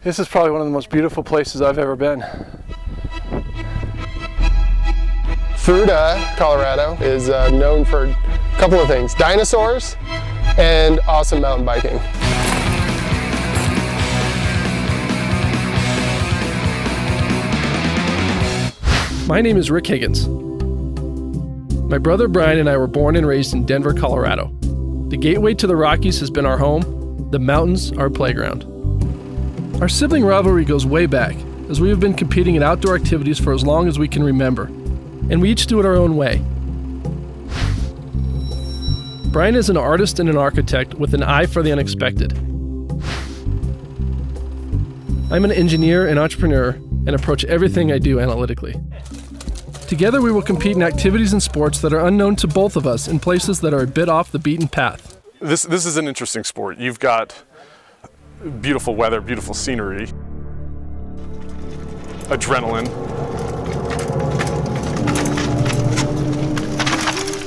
This is probably one of the most beautiful places I've ever been. Fruita, Colorado is known for a couple of things: dinosaurs and awesome mountain biking. My name is Rick Higgins. My brother Brian and I were born and raised in Denver, Colorado. The gateway to the Rockies has been our home, the mountains our playground. Our sibling rivalry goes way back, as we have been competing in outdoor activities for as long as we can remember, and we each do it our own way. Brian is an artist and an architect with an eye for the unexpected. I'm an engineer and entrepreneur and approach everything I do analytically. Together we will compete in activities and sports that are unknown to both of us in places that are a bit off the beaten path. This is an interesting sport. You've got beautiful weather, beautiful scenery, adrenaline,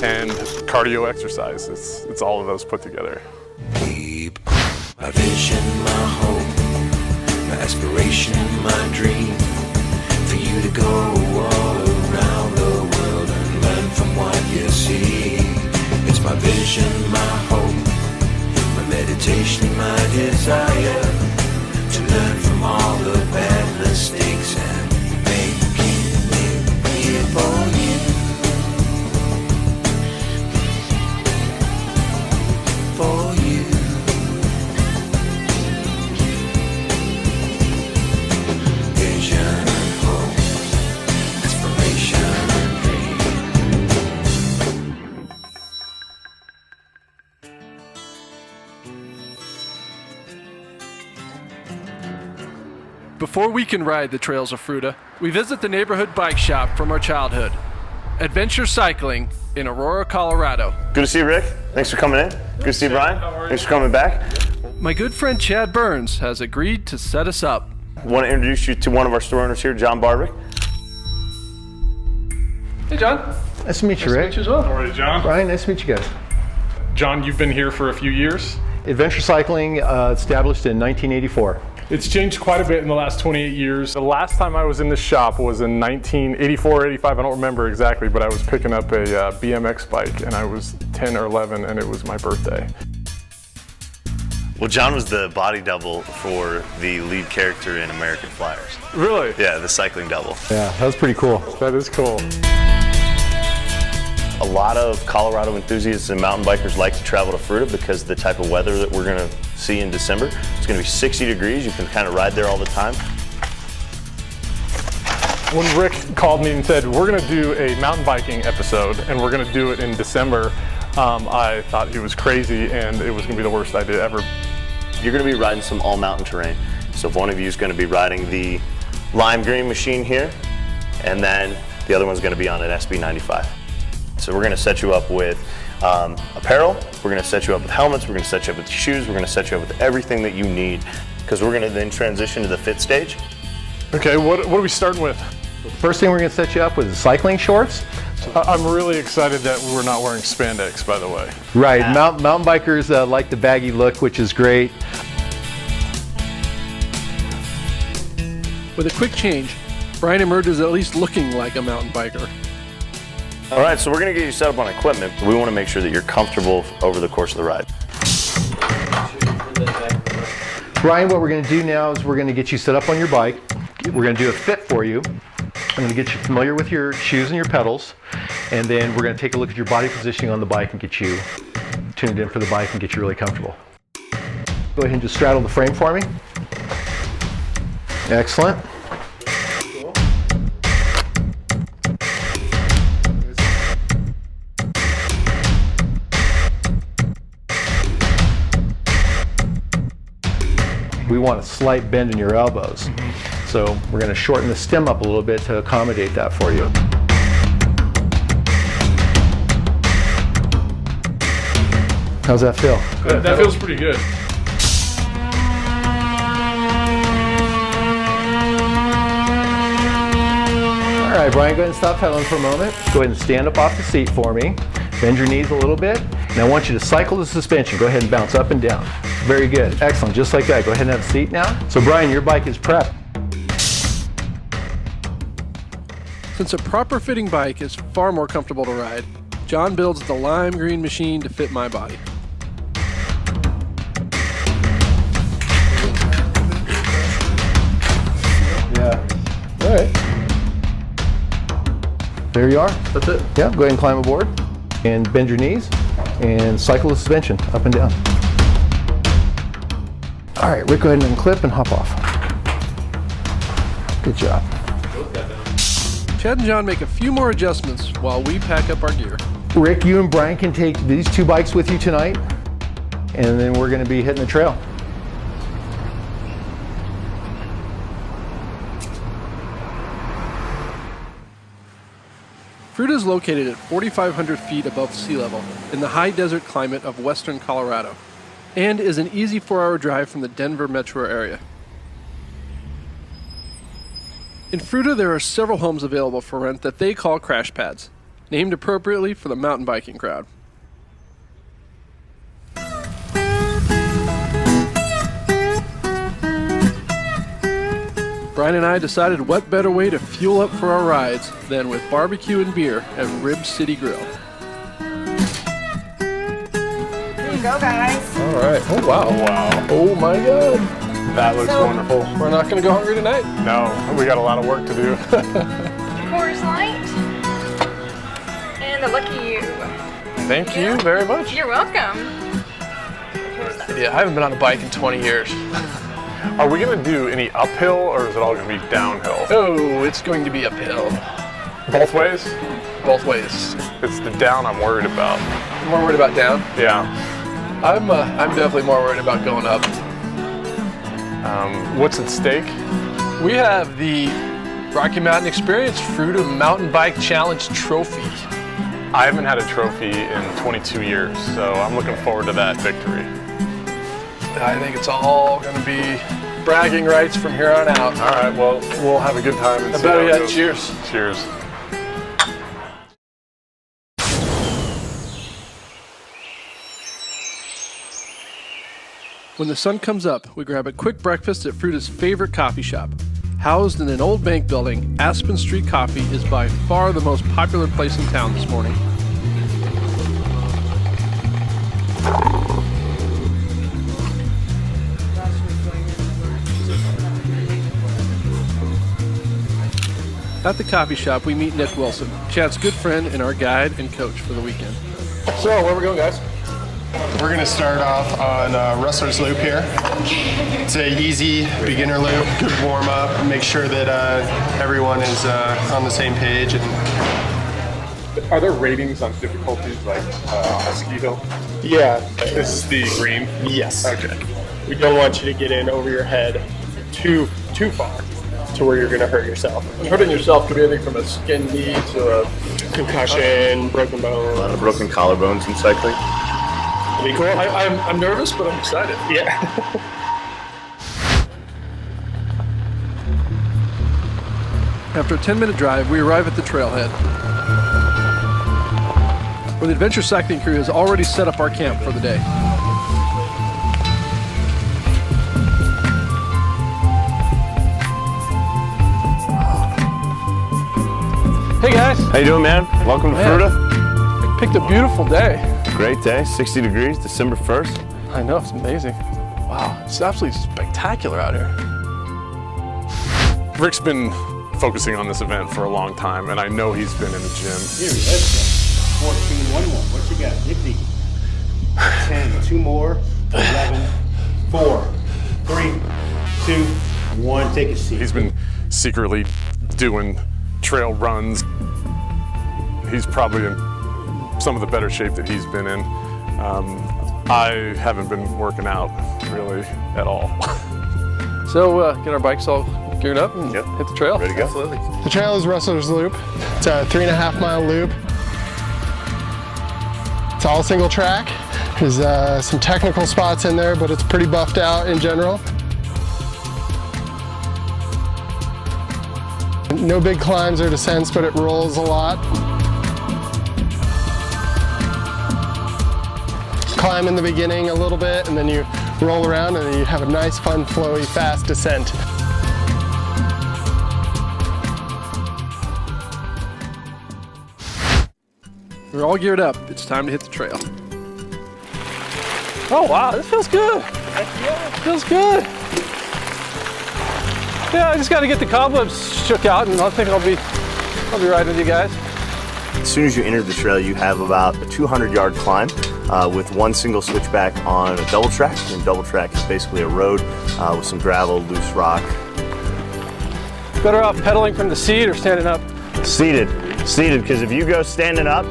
and cardio exercise. It's all of those put together. Keep my vision, my hope, my aspiration, my dream, for you to go all around the world and learn from what you see. It's my vision, my hope, my meditation, my desire, to learn from all the bad mistakes and making it here for you. For you. Vision and hope, aspiration and dream. Before we can ride the trails of Fruita, we visit the neighborhood bike shop from our childhood, Adventure Cycling in Aurora, Colorado. Good to see you, Rick. Thanks for coming in. Good to see you, Brian. Thanks for coming back. My good friend Chad Burns has agreed to set us up. I want to introduce you to one of our store owners here, John Barbick. Hey, John. Nice to meet you, Rick. Nice to meet you as well. How are you, John? Brian, nice to meet you guys. John, you've been here for a few years. Adventure Cycling, established in 1984. It's changed quite a bit in the last 28 years. The last time I was in this shop was in 1984 or 85, I don't remember exactly, but I was picking up a BMX bike and I was 10 or 11 and it was my birthday. Well, John was the body double for the lead character in American Flyers. Really? Yeah, the cycling double. Yeah, that was pretty cool. That is cool. A lot of Colorado enthusiasts and mountain bikers like to travel to Fruita because of the type of weather that we're going to see in December. It's going to be 60 degrees. You can kind of ride there all the time. When Rick called me and said, we're going to do a mountain biking episode and we're going to do it in December, I thought he was crazy and it was going to be the worst idea ever. You're going to be riding some all-mountain terrain. So if one of you is going to be riding the lime green machine here, and then the other one's going to be on an SB95. So we're going to set you up with apparel, we're going to set you up with helmets, we're going to set you up with shoes, we're going to set you up with everything that you need, because we're going to then transition to the fit stage. Okay, what are we starting with? First thing we're going to set you up with is cycling shorts. I'm really excited that we're not wearing spandex, by the way. Right, mountain bikers like the baggy look, which is great. With a quick change, Brian emerges at least looking like a mountain biker. All right, so we're going to get you set up on equipment. We want to make sure that you're comfortable over the course of the ride. Brian, what we're going to do now is we're going to get you set up on your bike. We're going to do a fit for you. I'm going to get you familiar with your shoes and your pedals, and then we're going to take a look at your body positioning on the bike and get you tuned in for the bike and get you really comfortable. Go ahead and just straddle the frame for me. Excellent. We want a slight bend in your elbows. So we're going to shorten the stem up a little bit to accommodate that for you. How's that feel? That feels pretty good. All right, Brian, go ahead and stop pedaling for a moment. Go ahead and stand up off the seat for me. Bend your knees a little bit Now I want you to cycle the suspension. Go ahead and bounce up and down. Very good. Excellent. Just like that. Go ahead and have a seat now. So Brian, your bike is prepped. Since a proper fitting bike is far more comfortable to ride, John builds the lime green machine to fit my body. Yeah. All right. There you are. That's it. Yeah, go ahead and climb aboard and bend your knees and cycle the suspension up and down. All right, Rick, go ahead and unclip and hop off. Good job. Chad and John make a few more adjustments while we pack up our gear. Rick, you and Brian can take these 2 bikes with you tonight, and then we're going to be hitting the trail. Fruita is located at 4,500 feet above sea level in the high desert climate of western Colorado, and is an easy 4-hour drive from the Denver metro area. In Fruita, there are several homes available for rent that they call crash pads, named appropriately for the mountain biking crowd. Brian and I decided what better way to fuel up for our rides than with barbecue and beer at Rib City Grill. Here you go, guys. All right. Oh, wow. Wow, Oh, my God. that looks wonderful. We're not going to go hungry tonight. No, we got a lot of work to do. Coors Light. And a Lucky You. Thank you very much. You're welcome. Yeah, I haven't been on a bike in 20 years. Are we gonna do any uphill or is it all gonna be downhill? Oh, it's going to be uphill. Both ways? Both ways. It's the down I'm worried about. More worried about down? Yeah. I'm definitely more worried about going up. What's at stake? We have the Rocky Mountain Experience Fruita Mountain Bike Challenge Trophy. I haven't had a trophy in 22 years, so I'm looking forward to that victory. I think it's all going to be bragging rights from here on out. All right, well, we'll have a good time. And I see better how it yet, goes. cheers. Cheers. When the sun comes up, we grab a quick breakfast at Fruita's favorite coffee shop. Housed in an old bank building, Aspen Street Coffee is by far the most popular place in town this morning. At the coffee shop, we meet Nick Wilson, Chad's good friend and our guide and coach for the weekend. So, where are we going, guys? We're going to start off on Wrestler's Loop here. It's an easy beginner loop, good warm up, make sure that everyone is on the same page. Are there ratings on difficulties like on ski hill? Yeah. This is the green? Yes. Okay. We don't want you to get in over your head too far to where you're going to hurt yourself. Hurting yourself could be anything from a skinned knee to a Concussion, broken A bone. lot of broken collarbones in cycling. Pretty cool. I'm nervous, but I'm excited. Yeah. After a 10-minute drive, we arrive at the trailhead, where the adventure cycling crew has already set up our camp for the day. Hey guys, How you doing, man? Welcome to Man. Fruita. picked a beautiful day. Great day, 60 degrees, December 1st. I know, it's amazing. Wow, it's absolutely spectacular out here. Rick's been focusing on this event for a long time, and I know he's been in the gym. Here, let's go. 14, 1 more. What you got? Dig deep. 10, 2 more. 11, 4, 3, 2, 1. Take a seat. He's been secretly doing trail runs. He's probably in some of the better shape that he's been in. I haven't been working out really at all. So get our bikes all geared up and Yep. hit the trail. Ready to go? Absolutely. The trail is Wrestler's Loop. It's a 3.5 mile loop. It's all single track. There's some technical spots in there, but it's pretty buffed out in general. No big climbs or descents, but it rolls a lot. climb in the beginning a little bit, and then you roll around, and then you have a nice, fun, flowy, fast descent. We're all geared up. It's time to hit the trail. Oh wow, this feels good. Feels good. Yeah, I just got to get the cobwebs shook out, and I think I'll be riding with you guys. As soon as you enter the trail, you have about a 200-yard climb with one single switchback on a double track. And double track is basically a road with some gravel, loose rock. Better off pedaling from the seat or standing up? Seated, because if you go standing up,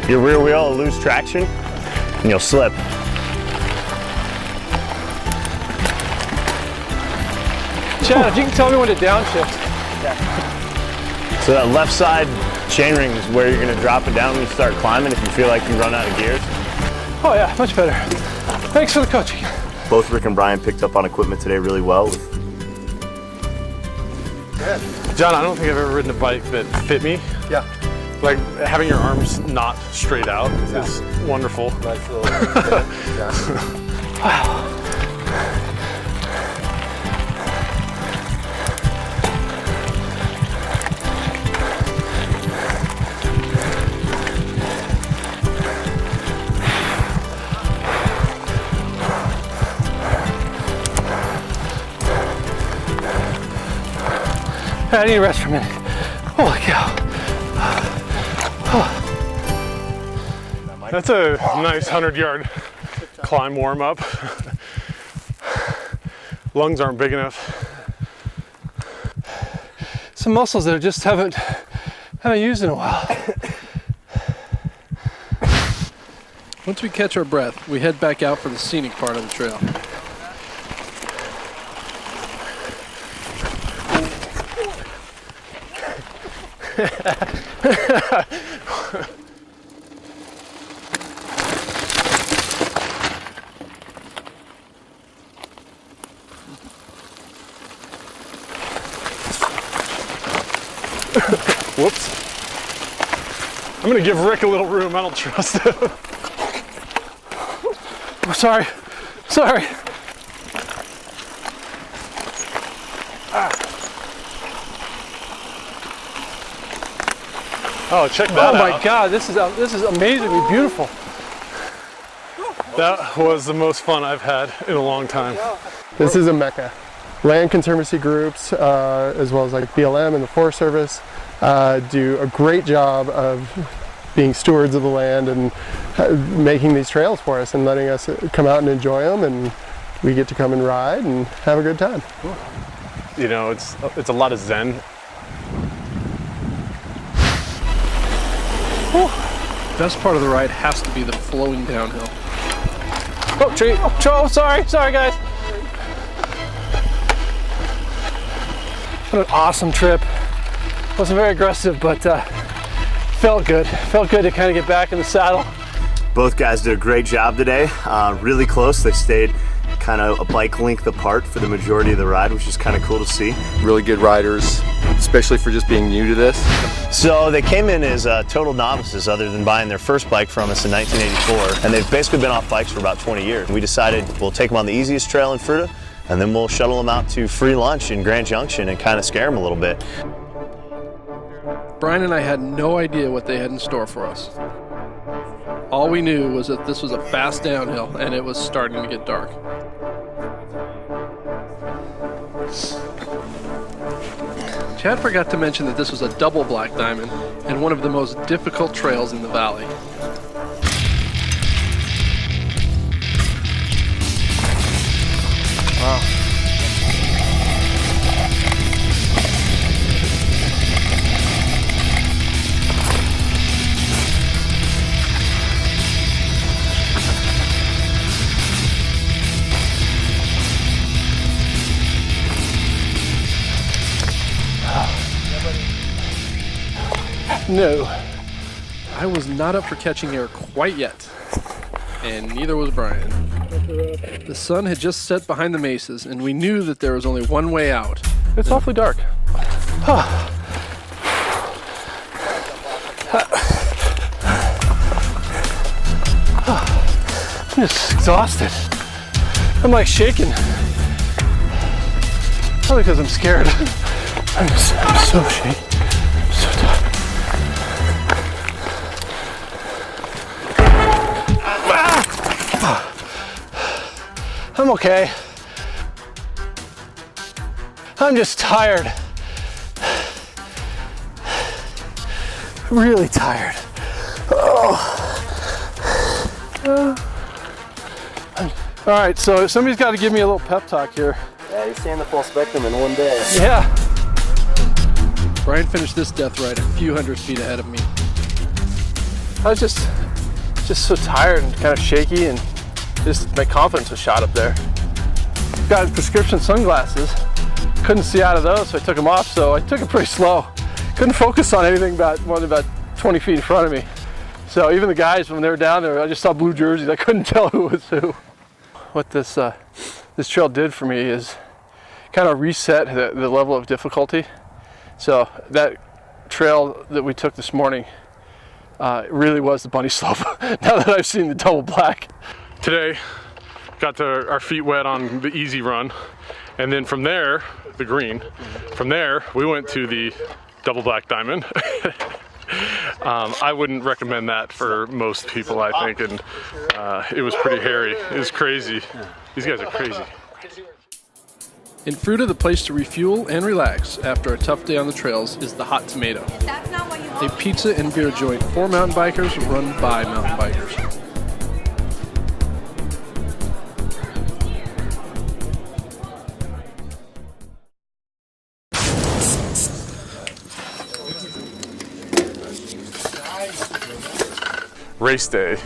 your rear wheel will lose traction and you'll slip. Chad, if you can tell me when to downshift. So that left side chainring is where you're gonna drop it down when you start climbing if you feel like you run out of gears. Oh yeah, much better. Thanks for the coaching. Both Rick and Brian picked up on equipment today really well. John, I don't think I've ever ridden a bike that fit me. Yeah. Like having your arms not straight out is wonderful. Nice little Wow. I need a rest for a minute. Holy cow. That's a nice 100-yard climb warm-up. Lungs aren't big enough. Some muscles that I just haven't used in a while. Once we catch our breath, we head back out for the scenic part of the trail. Whoops. I'm gonna give Rick a little room. I don't trust him. Oh, sorry. Oh, check that Oh out. my God, this is amazingly beautiful. That was the most fun I've had in a long time. This is a mecca. Land conservancy groups, as well as like BLM and the Forest Service, do a great job of being stewards of the land and making these trails for us and letting us come out and enjoy them, and we get to come and ride and have a good time. You know, it's a lot of zen. Best part of the ride has to be the flowing downhill. Oh, tree. Oh, sorry guys. What an awesome trip. Wasn't very aggressive, but felt good. Felt good to kind of get back in the saddle. Both guys did a great job today. Really close. They stayed kind of a bike length apart for the majority of the ride, which is kind of cool to see. Really good riders, especially for just being new to this. So they came in as total novices other than buying their first bike from us in 1984, and they've basically been off bikes for about 20 years. We decided we'll take them on the easiest trail in Fruita, and then we'll shuttle them out to free lunch in Grand Junction and kind of scare them a little bit. Brian and I had no idea what they had in store for us. All we knew was that this was a fast downhill and it was starting to get dark. Chad forgot to mention that this was a double black diamond and one of the most difficult trails in the valley. Wow. No. I was not up for catching air quite yet, and neither was Brian. The sun had just set behind the mesas, and we knew that there was only one way out. It's awfully dark. I'm just exhausted. I'm like shaking. Probably because I'm scared. I'm so shaky. I'm so tired. I'm okay. I'm just tired. Really tired. All right, so somebody's got to give me a little pep talk here. Yeah, you're seeing the full spectrum in one day. Yeah. Brian finished this death ride a few hundred feet ahead of me. I was just so tired and kind of shaky, and just my confidence was shot up there. Got prescription sunglasses. Couldn't see out of those, so I took them off. So I took it pretty slow. Couldn't focus on anything more than about 20 feet in front of me. So even the guys, when they were down there, I just saw blue jerseys. I couldn't tell who was who. What this trail did for me is kind of reset the level of difficulty. So that trail that we took this morning really was the bunny slope. Now that I've seen the double black. Today, got our feet wet on the easy run, and then from there, the green. From there, we went to the double black diamond. I wouldn't recommend that for most people, I think, and it was pretty hairy. It was crazy. These guys are crazy. In Fruita, the place to refuel and relax after a tough day on the trails is the Hot Tomato, a pizza and beer joint for mountain bikers run by mountain bikers. Race day.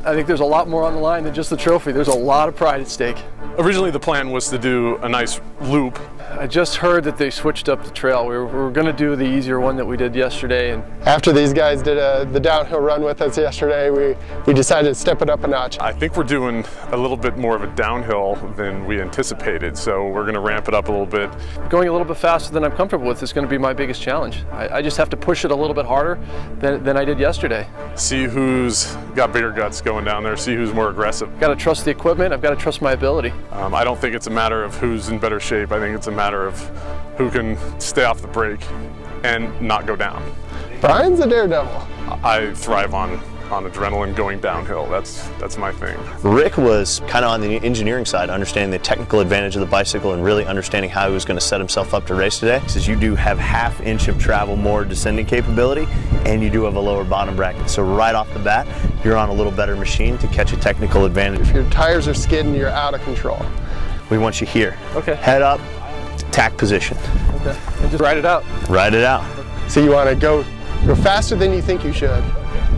I think there's a lot more on the line than just the trophy. There's a lot of pride at stake. Originally the plan was to do a nice loop. I just heard that they switched up the trail. We were going to do the easier one that we did yesterday. And After these guys did the downhill run with us yesterday, we decided to step it up a notch. I think we're doing a little bit more of a downhill than we anticipated, so we're going to ramp it up a little bit. going a little bit faster than I'm comfortable with is going to be my biggest challenge. I just have to push it a little bit harder than I did yesterday. See who's got bigger guts going down there, see who's more aggressive. I've got to trust the equipment. I've got to trust my ability. I don't think it's a matter of who's in better shape. I think it's a matter of who can stay off the brake and not go down. Brian's a daredevil. I thrive on adrenaline going downhill. That's my thing. Rick was kind of on the engineering side, understanding the technical advantage of the bicycle and really understanding how he was going to set himself up to race today. Because you do have ½ inch of travel more descending capability, and you do have a lower bottom bracket. So right off the bat, you're on a little better machine to catch a technical advantage. If your tires are skidding, you're out of control. We want you here. Okay. Head up, tack position. Okay. And just ride it out. Ride it out. So you want to go faster than you think you should,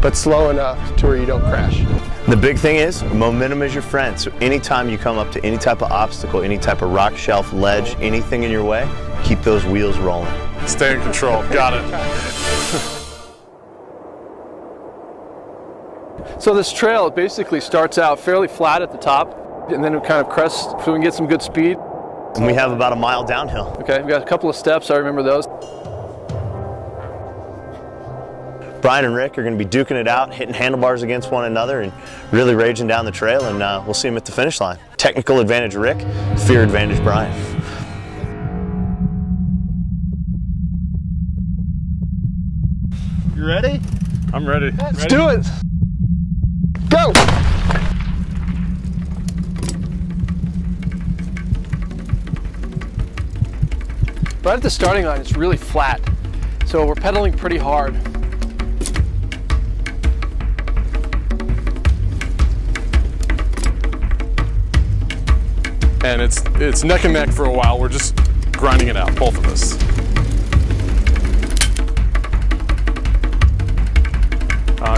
but slow enough to where you don't crash. The big thing is, momentum is your friend. So anytime you come up to any type of obstacle, any type of rock, shelf, ledge, anything in your way, keep those wheels rolling. Stay in control. Got it. So this trail basically starts out fairly flat at the top, and then it kind of crests so we can get some good speed. And we have about a mile downhill. Okay, we've got a couple of steps. I remember those. Brian and Rick are going to be duking it out, hitting handlebars against one another and really raging down the trail, and we'll see them at the finish line. Technical advantage Rick, fear advantage Brian. You ready? I'm ready. Let's do it. Go! Right at the starting line, it's really flat. So we're pedaling pretty hard. And it's neck and neck for a while. We're just grinding it out, both of us.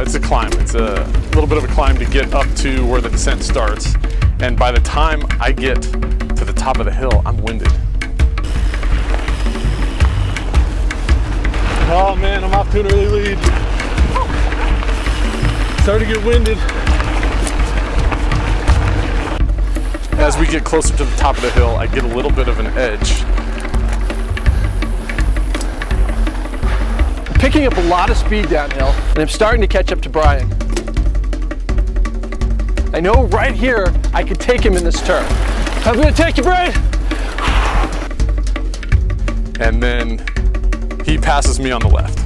It's a climb. It's a little bit of a climb to get up to where the descent starts. And by the time I get to the top of the hill, I'm winded. Oh man, I'm off to an early lead. Starting to get winded. As we get closer to the top of the hill, I get a little bit of an edge. Picking up a lot of speed downhill, and I'm starting to catch up to Brian. I know right here I could take him in this turn. I'm gonna take you, Brian. And then he passes me on the left.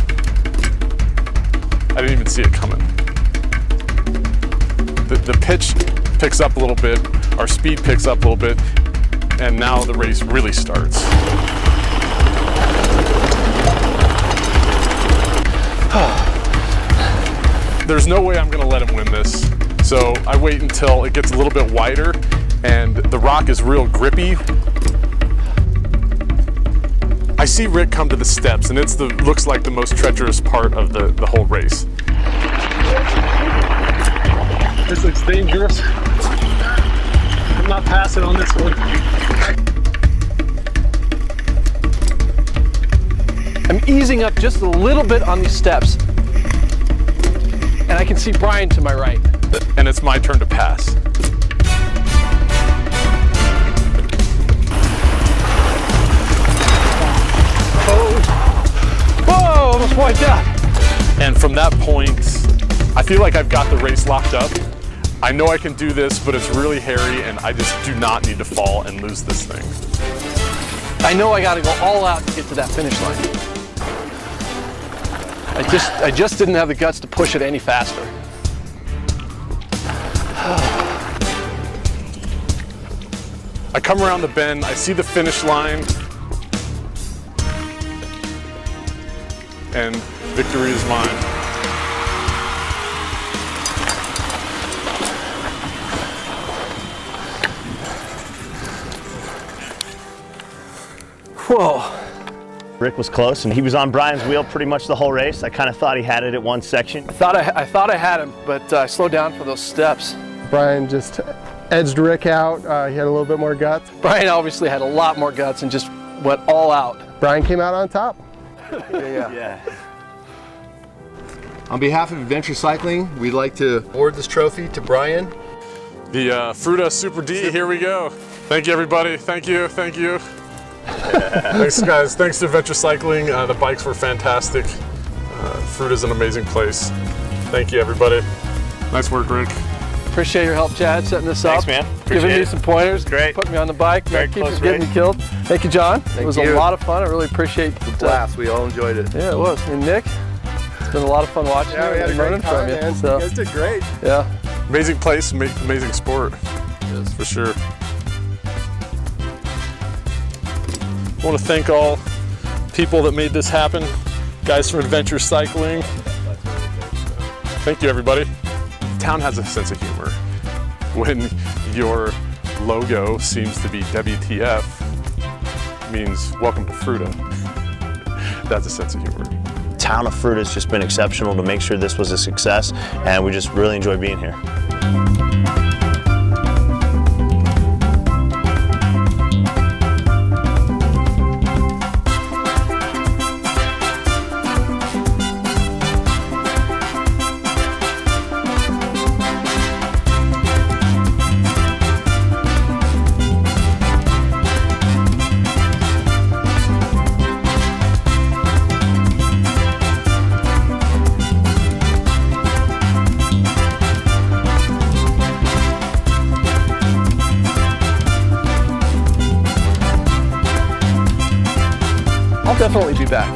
I didn't even see it coming. The pitch picks up a little bit, our speed picks up a little bit, and now the race really starts. There's no way I'm gonna let him win this. So I wait until it gets a little bit wider and the rock is real grippy. I see Rick come to the steps and looks like the most treacherous part of the whole race. This looks dangerous. I'm not passing on this one. I'm easing up just a little bit on these steps. And I can see Brian to my right. And it's my turn to pass. Whoa, almost wiped out. And from that point, I feel like I've got the race locked up. I know I can do this, but it's really hairy and I just do not need to fall and lose this thing. I know I gotta go all out to get to that finish line. I just didn't have the guts to push it any faster. I come around the bend, I see the finish line, and victory is mine. Whoa. Rick was close, and he was on Brian's wheel pretty much the whole race. I kind of thought he had it at one section. I thought I had him, but I slowed down for those steps. Brian just edged Rick out. He had a little bit more guts. Brian obviously had a lot more guts and just went all out. Brian came out on top. Yeah. On behalf of Adventure Cycling, we'd like to award this trophy to Brian. The Fruita Super D, here we go. Thank you, everybody. Thank you, thank you. Thanks, guys. Thanks to Adventure Cycling. The bikes were fantastic. Fruita's an amazing place. Thank you, everybody. Nice work, Rick. Appreciate your help, Chad, setting this up. Thanks, man. Appreciate Giving me it. some pointers. Great. Put me on the bike. Very Keep close getting race. me killed. Thank you, John. It was a you. lot of fun. I really appreciate the Blast, we all enjoyed it. Yeah, it was. And Nick, it's been a lot of fun watching you and learning from you. So, You guys did great. yeah. Amazing place, amazing sport. Yes, for sure. I want to thank all people that made this happen. Guys from Adventure Cycling. Thank you, everybody. The town has a sense of humor. When your logo seems to be WTF, it means welcome to Fruita. That's a sense of humor. Town of Fruita has just been exceptional to make sure this was a success, and we just really enjoy being here. I'll definitely be back.